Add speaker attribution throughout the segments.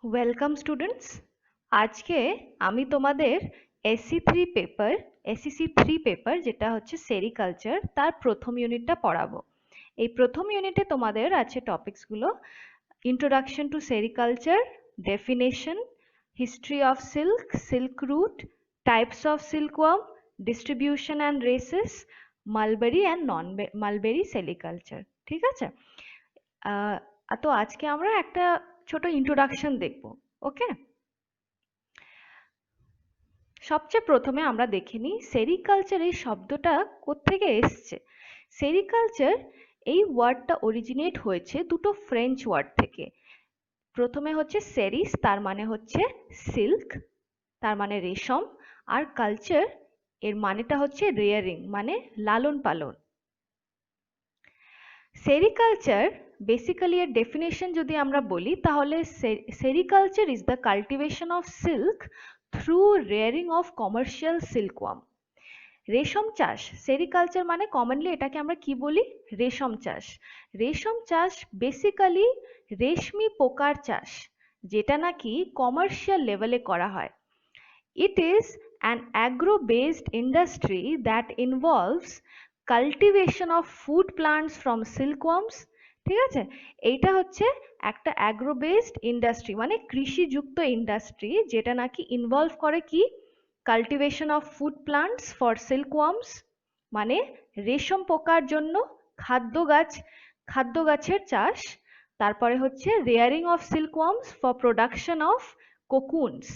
Speaker 1: Welcome students. আজকে আমি তোমাদের এসসি 3 পেপার যেটা হচ্ছে সেরিকালচার তার প্রথম ইউনিটটা পড়াবো। এই প্রথম ইউনিটে তোমাদের আছে টপিকসগুলো: introduction to sericulture, definition, history of silk, silk route, types of silkworm, distribution and races, mulberry and non mulberry sericulture. ঠিক আছে? আহ, তো আজকে আমরা একটা ছোট ইন্ট্রোডাকশন দেখব। ওকে, সবচেয়ে প্রথমে আমরা দেখে নিই সেরিকালচার এই শব্দটা কোত্থেকে এসছে। সেরিকালচার এই ওয়ার্ডটা অরিজিনেট হয়েছে দুটো ফ্রেঞ্চ ওয়ার্ড থেকে। প্রথমে হচ্ছে সেরিস, তার মানে হচ্ছে সিল্ক, তার মানে রেশম, আর কালচার এর মানেটা হচ্ছে রেয়ারিং, মানে লালন পালন। সেরিকালচার বেসিক্যালি এর ডেফিনেশন যদি আমরা বলি তাহলে sericulture is the cultivation of silk through rearing of commercial silkworm. রেশম চাষ, সেরিকালচার মানে কমনলি এটাকে আমরা কি বলি? রেশম চাষ। রেশম চাষ বেসিক্যালি রেশমি পোকার চাষ, যেটা নাকি কমার্শিয়াল লেভেলে করা হয়। It is an agro-based industry that involves cultivation of food plants from silkworms। ঠিক আছে, এইটা হচ্ছে একটা অ্যাগ্রো বেসড ইন্ডাস্ট্রি, মানে কৃষিযুক্ত ইন্ডাস্ট্রি, যেটা নাকি ইনভলভ করে কি? Cultivation of food plants for silkworms, মানে রেশম পোকার জন্য খাদ্য গাছের চাষ। তারপরে হচ্ছে rearing of silkworms for production of cocoons,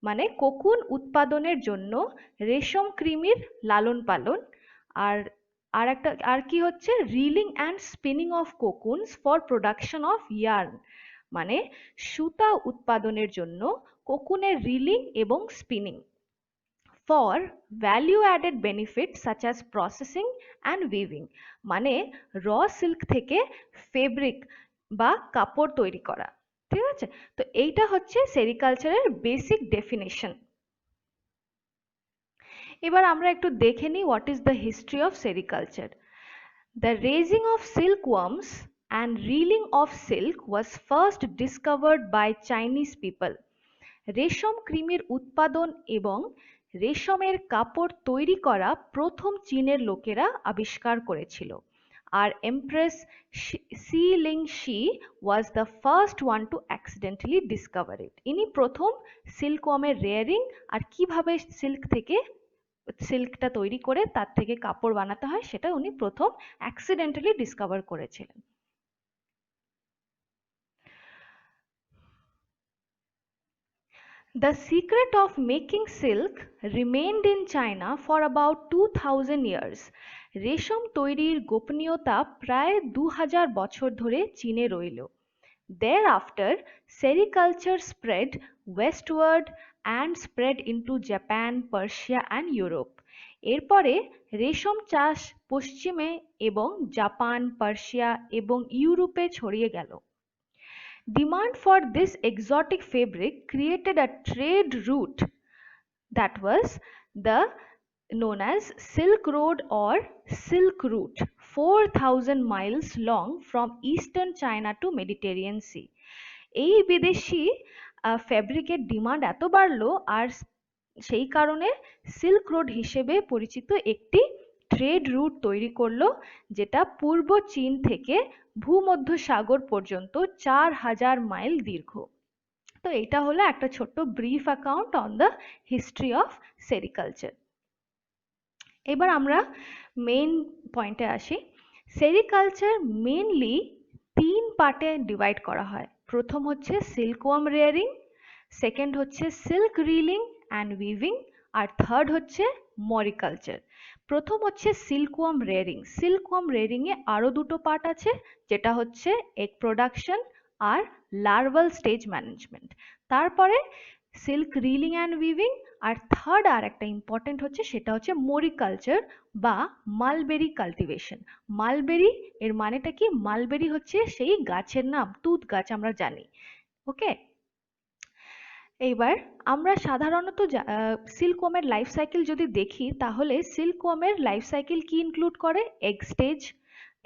Speaker 1: মানে কোকুন উৎপাদনের জন্য রেশম কৃমির লালন পালন। আর আর কি হচ্ছে? Reeling and spinning of cocoons for production of yarn, মানে সুতা উৎপাদনের জন্য কোকুনের রিলিং এবং spinning. For value added benefit such as processing and weaving, মানে র সিল্ক থেকে ফেব্রিক বা কাপড় তৈরি করা। ঠিক আছে, তো এইটা হচ্ছে সেরিকালচারের বেসিক ডেফিনেশন। এবার আমরা একটু দেখে নিই what is the history of sericulture. The raising of silkworms and reeling of silk was first discovered by Chinese people. রেশম কৃমির উৎপাদন এবং রেশমের কাপড় তৈরি করা প্রথম চীনের লোকেরা আবিষ্কার করেছিল। আর empress Si Ling Shi was the first one to accidentally discover it. ইনি প্রথম সিল্কওয়ার্মের রেয়ারিং আর কিভাবে সিল্কটা তৈরি করে তার থেকে কাপড় বানাতে হয় সেটা উনি প্রথম অ্যাক্সিডেন্টালি ডিসকভার করেছিলেন। The secret of making silk remained in China for about 2000 years. রেশম তৈরির গোপনীয়তা প্রায় 2000 বছর ধরে চীনে রইল। Thereafter, sericulture spread westward and spread into Japan, Persia and Europe. এরপরে রেশম চাষ পশ্চিমে এবং জাপান, পার্সিয়া এবং ইউরোপে ছড়িয়ে গেল। Demand for this exotic fabric created a trade route that was the known as Silk Road or Silk Route, 4000 miles long from eastern China to Mediterranean Sea. এই বিদেশি ফ্যাব্রিকের ডিমান্ড এত বাড়লো আর সেই কারণে সিল্ক রোড হিসেবে পরিচিত একটি ট্রেড রুট তৈরি করলো, যেটা পূর্ব চীন থেকে ভূমধ্যসাগর পর্যন্ত 4000 মাইল দীর্ঘ। তো এটা হলো একটা ছোট্ট brief account on the history of sericulture. এবার আমরা মেইন পয়েন্টে আসি। সেরিকালচার মেইনলি 3 পার্টে ডিভাইড করা হয়। প্রথম হচ্ছে সিল্কওয়ার্ম রেয়ারিং, সেকেন্ড হচ্ছে সিল্ক রিলিং অ্যান্ড উইভিং, আর থার্ড হচ্ছে মরিকালচার। প্রথম হচ্ছে সিল্কওয়ার্ম রেয়ারিং। সিল্কওয়ার্ম রেয়ারিং এ আরো দুটো পার্ট আছে, যেটা হচ্ছে এগ প্রোডাকশন আর লার্ভাল স্টেজ ম্যানেজমেন্ট। তারপরে সিল্ক রিলিং অ্যান্ড উইভিং, আর থার্ড আর একটা ইম্পর্টেন্ট হচ্ছে সেটা হচ্ছে মরিকালচার বা মালবেরি কাল্টিভেশন। মালবেরি এর মানেটা কি? মালবেরি হচ্ছে সেই গাছের নাম, তুঁত গাছ আমরা জানি। ওকে, এইবার আমরা সাধারণত সিল্কওয়ার্মের লাইফ সাইকেল যদি দেখি তাহলে সিল্কওয়ার্মের লাইফ সাইকেল কি ইনক্লুড করে?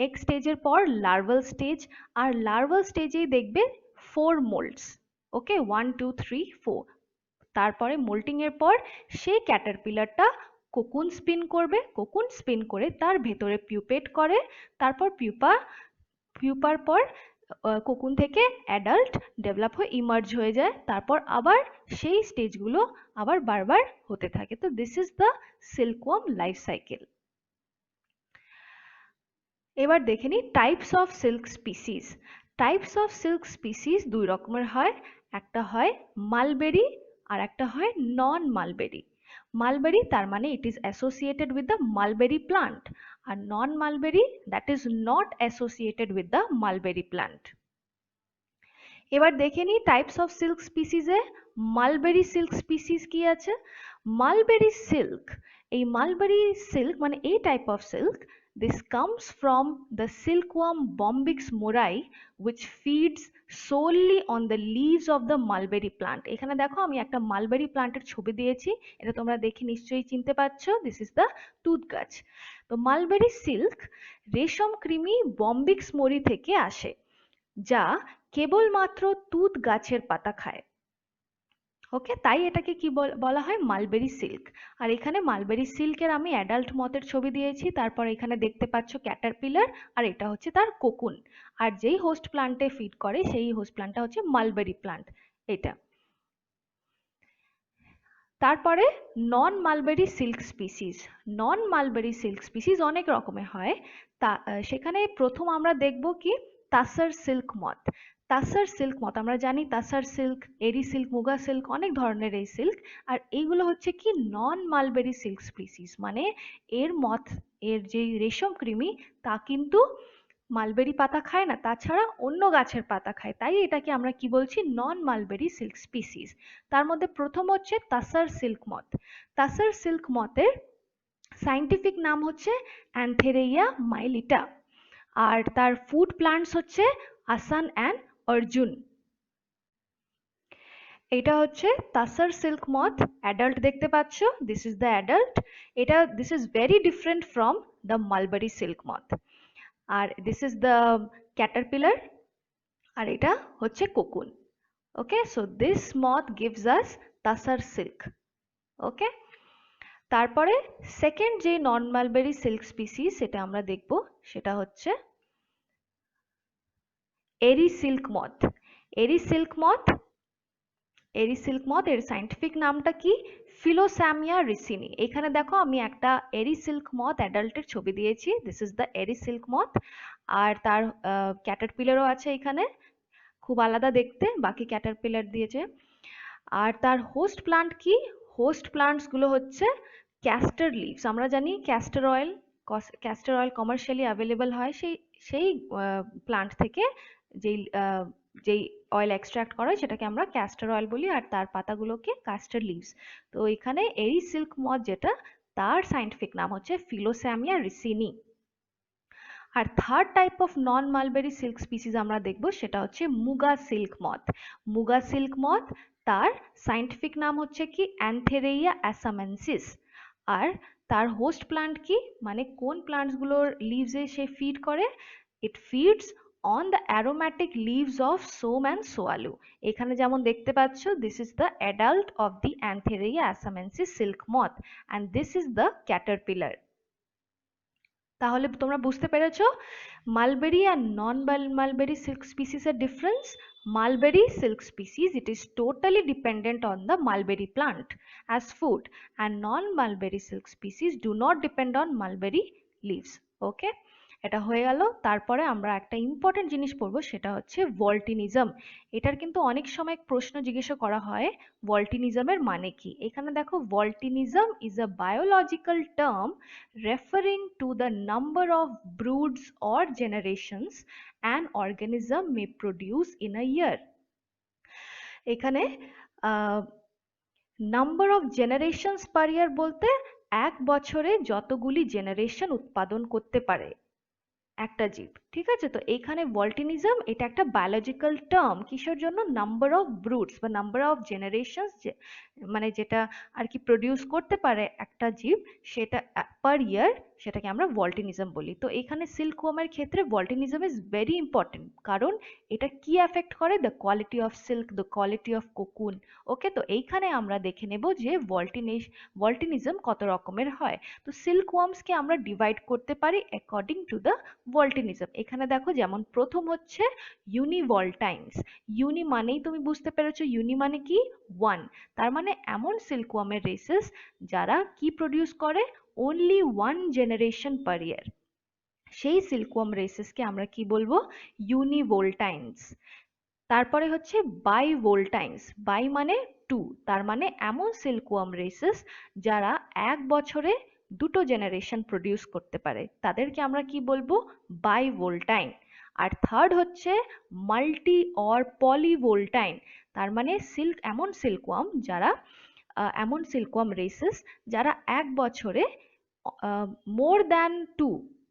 Speaker 1: এগ স্টেজের পর লার্ভাল স্টেজ, আর লার্ভাল স্টেজেই দেখবে 4 মোল্ডস। ওকে, 1 2 3 4। তারপরে মোল্টিং এর পর সেই ক্যাটারপিলারটা কোকুন স্পিন করবে, কোকুন স্পিন করে তার ভেতরে পিউপেট করে, তারপর পিউপার পর কোকুন থেকে অ্যাডাল্ট ডেভেলপ হয়ে ইমার্জ হয়ে যায়, তারপর আবার সেই স্টেজগুলো আবার বারবার হতে থাকে। তো this is the silkworm life cycle. এবার দেখে নিই types of silk species. Types of silk species দুই রকমের হয়, একটা হয় মালবেরি আর একটা হয় নন মালবেরি। মালবেরি তার মানে it is associated with the mulberry plant, আর non mulberry that is not associated with the mulberry plant. এবার দেখে নিই টাইপস অফ সিল্ক স্পিসিসে মালবেরি সিল্ক স্পিসিস কি আছে। মালবেরি সিল্ক, এই মালবেরি সিল্ক মানে এই type of silk, this comes from the silkworm Bombyx morai which feeds solely on the leaves of the mulberry plant। এখানে দেখো আমি একটা মালবেরি প্লান্টের ছবি দিয়েছি, এটা তোমরা দেখে নিশ্চয়ই চিনতে পারছো, দিস ইজ দ্য তুঁত গাছ। তো মালবেরি সিল্ক রেশম কৃমি বম্বিক্স মরি থেকে আসে, যা কেবলমাত্র তুঁত গাছের পাতা খায়। ওকে, তাই এটাকে কি বলা হয়, মালবেরি সিল্ক। আর এখানে মালবেরি সিল্কের আমি অ্যাডাল্ট মথের ছবি দিয়েছি, তারপর এখানে দেখতে পাচ্ছ ক্যাটারপিলার, আর এটা হচ্ছে তার কোকুন। আর যেই হোস্ট প্লান্টে ফিড করে সেই হোস্ট প্লান্টটা হচ্ছে মালবেরি প্লান্ট, এটা। তারপরে নন মালবেরি সিল্ক স্পিসিস। নন মালবেরি সিল্ক স্পিসিস অনেক রকমের হয়, তা সেখানে প্রথম আমরা দেখব কি তাসার সিল্ক মথ। তাসার সিল্ক মথ আমরা জানি তাসার সিল্ক, এরি সিল্ক, মুগা সিল্ক, অনেক ধরনের এই সিল্ক। আর এইগুলো হচ্ছে কি নন মালবেরি সিল্ক স্পিসিস, মানে এর মথ, এর যে রেশম কৃমি তা কিন্তু মালবেরি পাতা খায় না, তাছাড়া অন্য গাছের পাতা খায়, তাই এটাকে আমরা কি বলছি, নন মালবেরি সিল্ক স্পিসিস। তার মধ্যে প্রথম হচ্ছে তাসার সিল্ক মথ। তাসার সিল্ক মথের সাইন্টিফিক নাম হচ্ছে অ্যান্থেরেইয়া মাইলিটা, আর তার ফুড প্লান্টস হচ্ছে আসান অ্যান্ড অর্জুন। এটা হচ্ছে তাসার সিল্ক মথ, অ্যাডাল্ট দেখতে পাচ্ছ, দিস ইজ দ্য অ্যাডাল্ট। এটা this is very different from the mulberry silk moth. আর দিস ইজ দ্য ক্যাটারপিলার, আর এটা হচ্ছে cocoon. Okay, so this moth gives us tasar silk. Okay, তারপরে সেকেন্ড যে নন মালবেরি সিল্ক স্পিসিস সেটা আমরা দেখব, সেটা হচ্ছে এরি সিল্ক মথ। এরি সিল্ক মথ, এরি সিল্ক মথ এর সাইন্টিফিক নামটা কি, ফিলোস্যামিয়া রিসিনি। এখানে দেখো আমি একটা এরি সিল্ক মথ অ্যাডাল্টের ছবি দিয়েছি, দিস ইজ দ্য এরি সিল্ক মথ। আর তার ক্যাটারপিলারও আছে এখানে, খুব আলাদা দেখতে বাকি ক্যাটারপিলার দিয়েছে। আর তার হোস্ট প্লান্ট কি, হোস্ট প্লান্টস গুলো হচ্ছে ক্যাস্টর লিভস। আমরা জানি ক্যাস্টর অয়েল কমার্শিয়ালি অ্যাভেলেবল হয়, সেই সেই প্লান্ট থেকে যেই যেই অয়েল এক্সট্রাক্ট করা হয় সেটাকে আমরা ক্যাস্টর অয়েল বলি, আর তার পাতাগুলোকে ক্যাস্টর লিভস। তো এখানে এরি সিল্ক মথ যেটা, তার সাইন্টিফিক নাম হচ্ছে ফিলোস্যামিয়া রিসিনি। আর third type of non mulberry silk species আমরা দেখব, সেটা হচ্ছে muga silk moth. Muga silk moth, তার সাইন্টিফিক নাম হচ্ছে কি অ্যান্থেরেইয়া অ্যাসামেন্সিস। আর তার হোস্ট প্লান্ট কি, মানে কোন প্লান্টসগুলোর লিভসে সে ফিড করে, it feeds on the aromatic leaves of som and soalu. এখানে যেমন দেখতে পাচ্ছ, this is the adult of the Antheraea assamensis silk moth and this is the caterpillar. তাহলে তোমরা বুঝতে পেরেছো মালবেরি আর নন মালবেরি সিল্ক স্পিসিস এর difference. Mulberry silk species it is totally dependent on the mulberry plant as food, and non mulberry silk species do not depend on mulberry leaves. ওকে, এটা হয়ে গেল। তারপরে আমরা একটা ইম্পর্টেন্ট জিনিস পড়বো, সেটা হচ্ছে ভল্টিনিজম। এটার কিন্তু অনেক সময় প্রশ্ন জিজ্ঞাসা করা হয়, ভল্টিনিজমের মানে কি। এখানে দেখো, voltinism is a biological term referring to the number of broods or generations an organism may produce in a year। এখানে নাম্বার অফ জেনারেশনস পার ইয়ার বলতে এক বছরে যতগুলি জেনারেশন উৎপাদন করতে পারে একটা জীব, ঠিক আছে। তো এইখানে ভল্টিনিজম এটা একটা বায়োলজিক্যাল টার্ম, কিসের জন্য, নাম্বার অফ ব্রুডস বা নাম্বার অফ জেনারেশনস, মানে যেটা আর কি প্রডিউস করতে পারে একটা জীব, সেটা পার ইয়ার, সেটাকে আমরা ভল্টিনিজম বলি। তো এখানে সিল্কওয়ার্মের ক্ষেত্রে ভল্টিনিজম ইজ ভেরি ইম্পর্টেন্ট, কারণ এটা কি অ্যাফেক্ট করে, the quality of silk, the quality of cocoon. Okay, তো এইখানে আমরা দেখে নেব যে ভল্টিনিজম কত রকমের হয়। তো সিল্কওয়ার্মসকে আমরা ডিভাইড করতে পারি অ্যাকর্ডিং টু দ্য ভল্টিনিজম। এখানে দেখো, যেমন প্রথম হচ্ছে ইউনিভল্টাইন্স। ইউনি মানেই তুমি বুঝতে পেরেছো, ইউনি মানে কি, ওয়ান। তার মানে এমন সিল্কওয়ার্মের রেসেস যারা কি প্রডিউস করে, only one generation per year, সেই সিল্কওয়ার্ম রেসেসকে আমরা কি বলবো, ইউনিভোল্টাইন্স। তারপরে হচ্ছে বাইভোল্টাইন্স। বাই মানে টু, তার মানে এমন সিল্কওয়ার্ম রেসেস যারা এক বছরে দুটো জেনারেশন প্রডিউস করতে পারে, তাদেরকে আমরা কি বলবো, বাইভোল্টাইন। আর থার্ড হচ্ছে মাল্টি অর পলিভোল্টাইন। তার মানে এমন সিল্কওয়ার্ম রেসেস যারা এক বছরে মোর দ্যান টু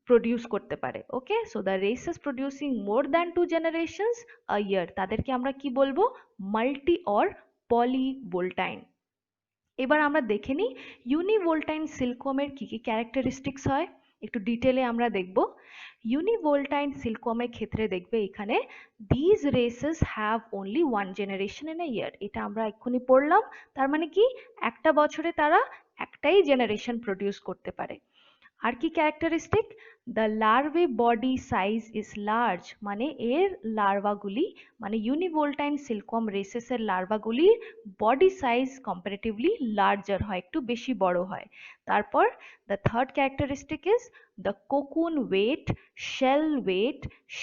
Speaker 1: প্রডিউস করতে পারে। Okay, so the races producing more than two generations a year, তাদেরকে আমরা কি বলবো, মাল্টি অর পলিভোল্টাইন। এবার আমরা দেখে নিই ইউনিভোল্টাইন সিল্কওয়ার্মের কি কি ক্যারেক্টারিস্টিক্স হয়, একটু ডিটেলে আমরা দেখব। ইউনিভোল্টাইন সিল্কওয়ার্মের ক্ষেত্রে দেখবে এখানে these races have only one generation in a year, এটা আমরা এক্ষুনি পড়লাম। তার মানে কি, একটা বছরে তারা একটাই জেনারেশন প্রডিউস করতে পারে। আর কি characteristic, the larvae body size is large, মানে এর লার্ভাগুলি, মানে ইউনিভোল্টাইন সিল্কওয়ার্ম রেসেসের লার্ভাগুলির বডি সাইজ কম্পারেটিভলি লার্জার হয়, একটু বেশি বড় হয়। তারপর the third characteristic is the cocoon weight,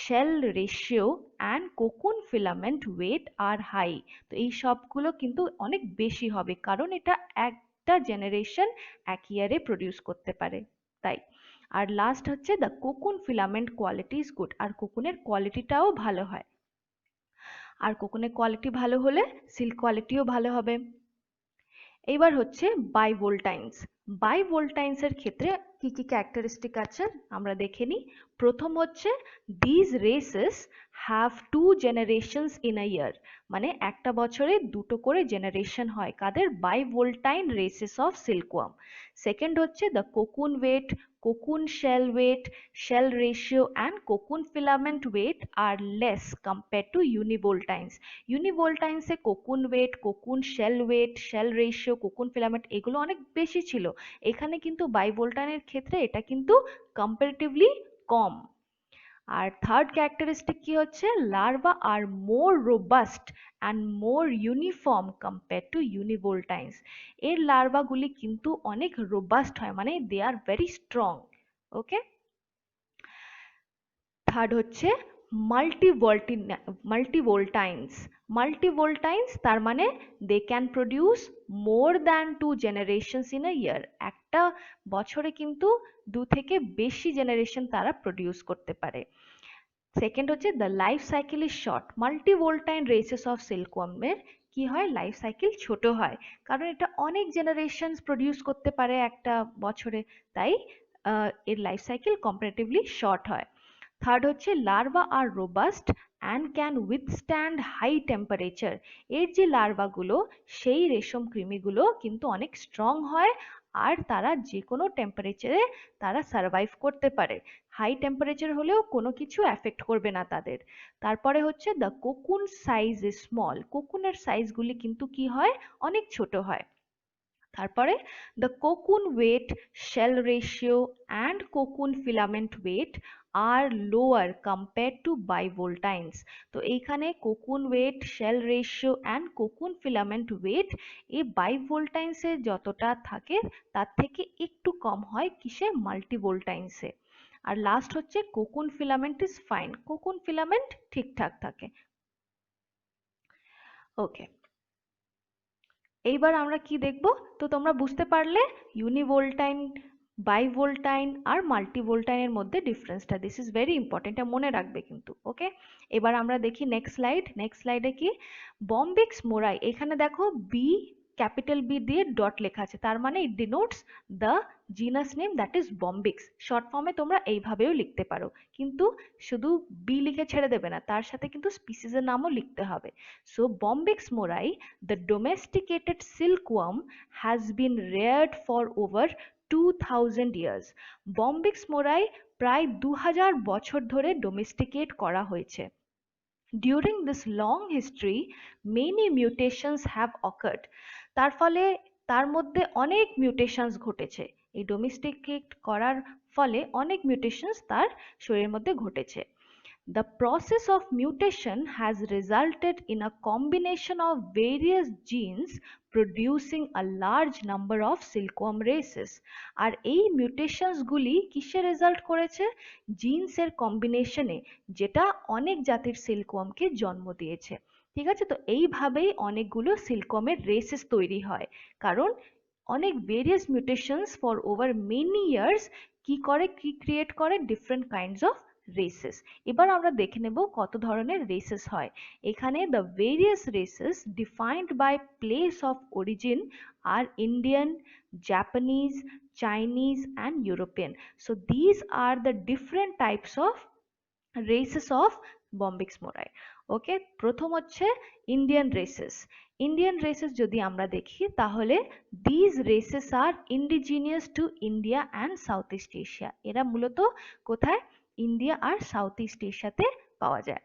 Speaker 1: shell ratio and cocoon filament weight are high. তো এই সবগুলো কিন্তু অনেক বেশি হবে, কারণ এটা একটা জেনারেশন এক ইয়ারে প্রডিউস করতে পারে, তাই। আর লাস্ট হচ্ছে the cocoon filament quality is good, আর কোকুনের কোয়ালিটিটাও ভালো হয়। আর কোকুনের কোয়ালিটি ভালো হলে সিল্ক কোয়ালিটিও ভালো হবে। এইবার হচ্ছে বাইভোল্টাইন্স। বাইভোল্টাইন্সের ক্ষেত্রে কি কি ক্যারেক্টারিস্টিক আছে আমরা দেখে নিই। প্রথম হচ্ছে these races have two generations in a year, মানে একটা বছরে দুটো করে জেনারেশন হয় কাদের, bivoltine races of silkworm. Second হচ্ছে the cocoon weight, cocoon shell ratio and cocoon filament weight are less compared to univoltines. Univoltines এ cocoon weight, cocoon shell ratio, cocoon filament এগুলো অনেক বেশি ছিল। এখানে কিন্তু বাইভোল্টাইনের ক্ষেত্রে এটা কিন্তু কম্পারেটিভলি কম। আর থার্ড ক্যারেক্টারিস্টিক কি হচ্ছে, larva are more robust and more uniform compare to univoltines. এর লার্ভাগুলি কিন্তু অনেক রোবাস্ট হয়, মানে they are very strong. Okay, third হচ্ছে মাল্টিভোল্টাইন্স। মাল্টিভোল্টাইন্স তার মানে they can produce more than two generations in a year, একটা বছরে কিন্তু দু থেকে বেশি জেনারেশন তারা প্রডিউস করতে পারে। সেকেন্ড হচ্ছে the life cycle is short. Multivoltine races of সিল্কওয়ার্মের কি হয়, লাইফ সাইকেল ছোট হয়, কারণ এটা অনেক জেনারেশনস প্রডিউস করতে পারে একটা বছরে, তাই এর লাইফ সাইকেল কম্পারেটিভলি শর্ট হয়। থার্ড হচ্ছে লার্ভা আর robust and can withstand high temperature. এর যে লার্ভাগুলো, সেই রেশম কৃমিগুলো কিন্তু অনেক স্ট্রং হয়, আর তারা যে কোনো টেম্পারেচারে তারা সার্ভাইভ করতে পারে। হাই টেম্পারেচার হলেও কোনো কিছু অ্যাফেক্ট করবে না তাদের। তারপরে হচ্ছে the cocoon size is small. কোকুনের সাইজগুলি কিন্তু কি হয়, অনেক ছোট হয়। তারপরে the cocoon weight, shell ratio and cocoon filament weight are lower compare to bivoltines. তো এইখানে cocoon weight, shell ratio and cocoon filament weight এই বাইভোল্টাইন্সে যতটা থাকে তার থেকে একটু কম হয় কিসে, মাল্টিভোল্টাইন্সে। আর লাস্ট হচ্ছে cocoon filament is fine, cocoon filament ঠিকঠাক থাকে। ওকে, এইবার আমরা কি দেখব, তো তোমরা বুঝতে পারলে ইউনিভোল্টাইন, বাইভোল্টাইন আর মাল্টিভোল্টাইনের মধ্যে ডিফারেন্সটা, দিস ইজ ভেরি ইম্পর্টেন্ট, এটা মনে রাখবে কিন্তু। ওকে, এবার আমরা দেখি নেক্সট স্লাইডে কি, বম্বিক্স মোরাই। এখানে দেখো বি, ক্যাপিটাল বি দিয়ে ডট লেখা আছে, তার মানে it denotes the genus name, that is Bombyx. Short ফর্মে তোমরা এইভাবেও লিখতে পারো, কিন্তু শুধু বি লিখে ছেড়ে দেবে না, তার সাথে কিন্তু স্পিসিসের নামও লিখতে হবে। So Bombyx mori, the domesticated silkworm, has been reared for over 2000 years. Bombyx মোরাই প্রায় 2000 বছর ধরে ডোমেস্টিকেট করা হয়েছে। During this long history, many mutations have occurred. তার ফলে তার মধ্যে অনেক মিউটেশনস ঘটেছে। এই ডোমেস্টিকেট করার ফলে অনেক মিউটেশনস তার শরীরের মধ্যে ঘটেছে। The process of mutation has resulted in a combination of various genes producing a large number of silkworm races. আর এই মিউটেশনস গুলি কিসে রেজাল্ট করেছে? জিনসের কম্বিনেশনে, যেটা অনেক জাতির সিল্কওয়ার্মকে জন্ম দিয়েছে। ঠিক আছে, তো এইভাবেই অনেকগুলো সিল্কওয়ার্মের রেসেস তৈরি হয়, কারণ অনেক various mutations for over many years কি ক্রিয়েট করে ডিফারেন্ট কাইন্ডস অফ রেসেস। এবার আমরা দেখে নেব কত ধরনের রেসেস হয়। এখানে the various races defined by place of origin are Indian, Japanese, Chinese and European. So this are the different types of races of Bombyx mori. Okay, প্রথম হচ্ছে ইন্ডিয়ান রেসেস। ইন্ডিয়ান রেসেস যদি আমরা দেখি তাহলে this races are indigenous to India and South East Asia. এরা মূলত কোথায়? India আর south east এশিয়াতে পাওয়া যায়।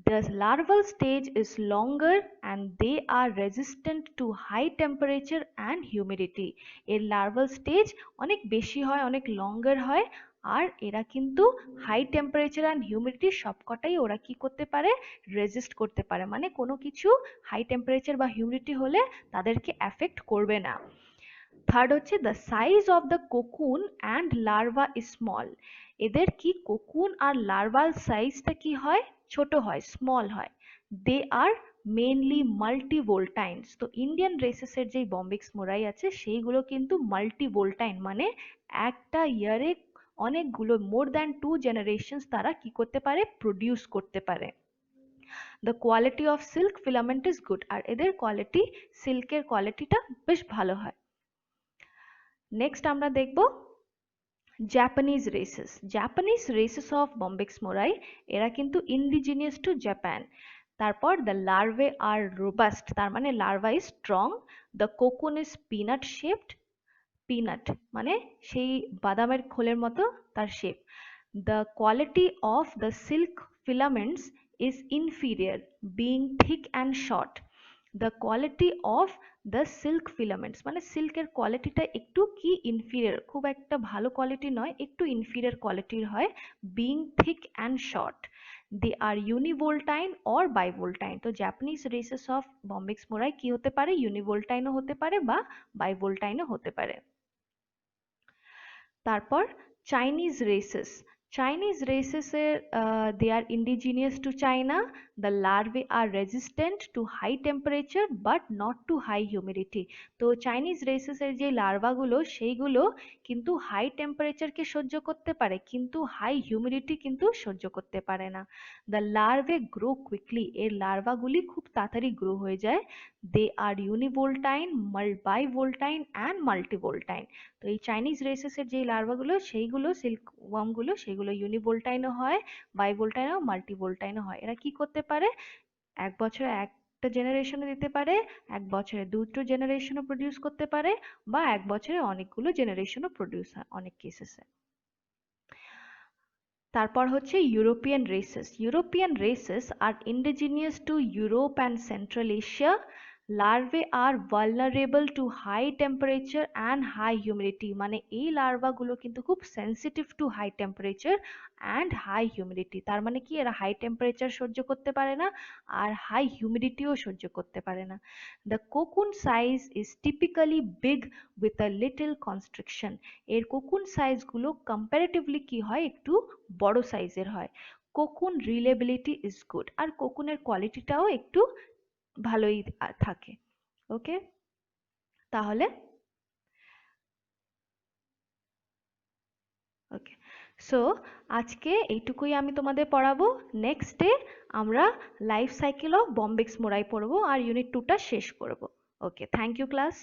Speaker 1: The larval stage is longer and they are resistant to high temperature and humidity. এর larval stage অনেক বেশি হয়, অনেক longer হয়, আর এরা কিন্তু হাই টেম্পারেচার অ্যান্ড হিউমিডিটি সবকটাই ওরা কি করতে পারে? রেজিস্ট করতে পারে, মানে কোনো কিছু হাই টেম্পারেচার বা হিউমিডিটি হলে তাদেরকে অ্যাফেক্ট করবে না। থার্ড হচ্ছে the size of the cocoon and larva is small. এদের কি কোকুন আর লার্ভাল সাইজটা কি হয়? ছোট হয়, স্মল হয়। দে আর মেনলি মাল্টিভোল্টাইনস। তো ইন্ডিয়ান রেসেসের যেই বম্বিক্স মোরাই আছে সেইগুলো কিন্তু মাল্টিভোল্টাইন, মানে একটা ইয়ারে অনেকগুলো মোর দ্যান 2 জেনারেশনস তারা কি করতে পারে? প্রডিউস করতে পারে। The quality of silk filament is good. আর এদের কোয়ালিটি, সিল্কের কোয়ালিটিটা বেশ ভালো হয়। নেক্সট আমরা দেখব Japanese races. Japanese races of Bombyx mori এরা কিন্তু ইন্ডিজিনিয়াস টু জাপান। তারপর দ্য লার্ভে আর রোবাস্ট, তার মানে larva is strong. The cocoon is peanut shaped, peanut মানে সেই বাদামের খোলের মতো তার shape. The quality of the silk filaments is inferior, being thick and short. The quality of the silk filaments মানে সিল্কের কোয়ালিটিটা একটু কি ইনফিরিয়ার, খুব একটা ভালো কোয়ালিটি নয়, একটু ইনফিরিয়ার কোয়ালিটির হয়। Being thick and short. They are univoltine or bivoltine. তো Japanese races of Bombyx mori কি হতে পারে? ইউনিভোল্টাইনও হতে পারে বা বাইভোল্টাইনও হতে পারে। তারপর চাইনিজ রেসেস। চাইনিজ রেসেসের they are indigenous to China. The larvae are resistant to high temperature but not to high humidity. তো চাইনিজ রেসেসের যে লার্ভাগুলো সেইগুলো কিন্তু হাই টেম্পারেচারকে সহ্য করতে পারে, কিন্তু হাই হিউমিডিটি কিন্তু সহ্য করতে পারে না। The larvae grow quickly. এর লার্ভাগুলি খুব তাড়াতাড়ি গ্রো হয়ে যায়। They are univoltine, bivoltine and multivoltine. তো এই চাইনিজ রেসেসের যে লার্ভাগুলো সেইগুলো সিল্কওয়ার্মগুলো সেগুলো ইউনিভোল্টাইনও হয়, বাইভোল্টাইনও, মাল্টিভোল্টাইনও হয়। এরা কি করতে পারে? এক বছরে একটা জেনারেশনও দিতে পারে, এক বছরে দুটো জেনারেশনও প্রডিউস করতে পারে, বা এক বছরে অনেকগুলো জেনারেশনও প্রডিউস হয় অনেক কেসেসে। তারপর হচ্ছে European races. European races are indigenous to Europe and Central Asia. Larvae are vulnerable to high temperature and high humidity. মানে এই লার্ভাগুলো কিন্তু খুব sensitive to high temperature and high humidity. তার মানে কি? এরা হাই টেম্পারেচার সহ্য করতে পারে না আর হাই হিউমিডিটিও সহ্য করতে পারে না। The cocoon size is typically big with a little constriction. এর কোকুন সাইজগুলো কম্পারেটিভলি কি হয়? একটু বড় সাইজের হয়। Cocoon reelability is good. আর কোকুনের কোয়ালিটিটাও একটু ভালোই থাকে। ওকে, তাহলে ওকে, সো আজকে এইটুকুই আমি তোমাদের পড়াবো। নেক্সট ডে আমরা লাইফ সাইকেল অফ বম্বিক্স মোরাই পড়বো আর ইউনিট 2টা শেষ করব। ওকে, থ্যাংক ইউ ক্লাস।